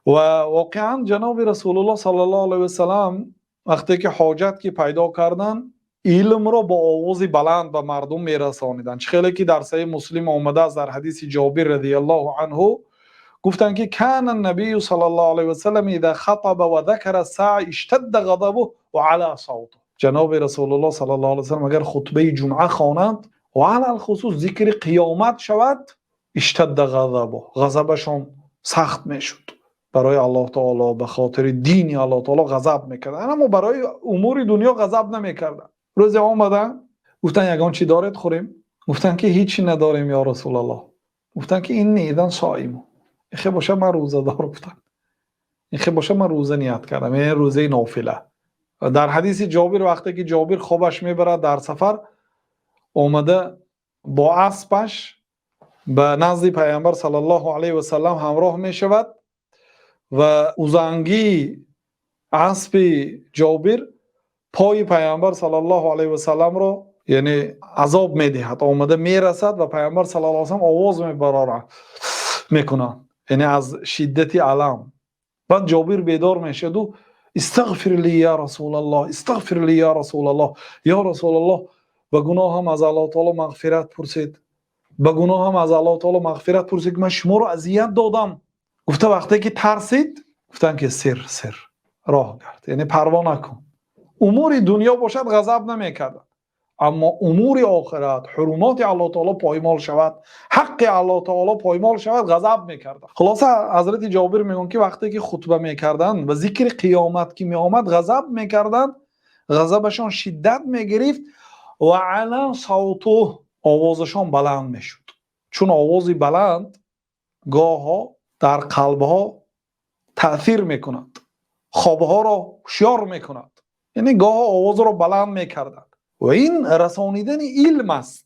و واقعا جناب رسول الله صلی الله علیه و سلم وقتی که حاجت که پیدا کردن علم را با آواز بلند به مردم میرسانیدن. خیلی که در صحیح مسلم آمده است در حدیث جابر رضی الله عنه گفتن که کان النبی صلی الله علیه و سلم اذا خطب و ذکر الساعه اشتد غضبه و علی صوته. جناب رسول الله صلی الله علیه و سلم اگر خطبه جمعه خوانند و علی الخصوص ذکر قیامت شود اشتد غضبه، غضبشان سخت میشد. برای الله تعالی به خاطر دین الله تعالی غضب میکردن، اما برای امور دنیا غضب نمیکردن. روز آمدن گفتن یگان چی دارید خوریم؟ گفتن که هیچی نداریم یا رسول الله. گفتن که این نیدن صائم. این باشه من روزه دار بودم. این باشه من روزه نیت کردم، یعنی روزه نافله. در حدیث جابر وقتی که جابر خوابش میبرد در سفر اومده با اسبش به نزد پیامبر صلی الله علیه و سلم همراه میشود و اوزانگی اسب جابر پای پیامبر صلی الله علیه و سلم رو یعنی عذاب میدهد. اومده میرسد و پیامبر صلی الله علیه و سلم آواز میبرد میکنن، یعنی از شدت علم. بعد جابر بیدار میشد و استغفر لی یا رسول الله، استغفر لی یا رسول الله، یا رسول الله به گناه هم از الله تعالی مغفرت پرسید، به گناه هم از الله تعالی مغفرت پرسید که من شما رو اذیت دادم. گفته وقتی که ترسید گفتن که سر راه گرد، یعنی پروا نکن. امور دنیا باشد غضب نمیکردن، اما امور آخرت حرمات الله تعالی پایمال شود، حق الله تعالی پایمال شود غضب میکردن. خلاصه حضرت جابر میگن که وقتی که خطبه میکردن و ذکر قیامت که میآمد غضب میکردن، غضبشان شدت میگرفت و علی صوته آوازشان بلند میشد. چون آوازی بلند گاهها در قلبها تأثیر میکند، خوابها را هوشیار میکند، یعنی گاه آواز را بلند میکردند و این رسانیدن علم است.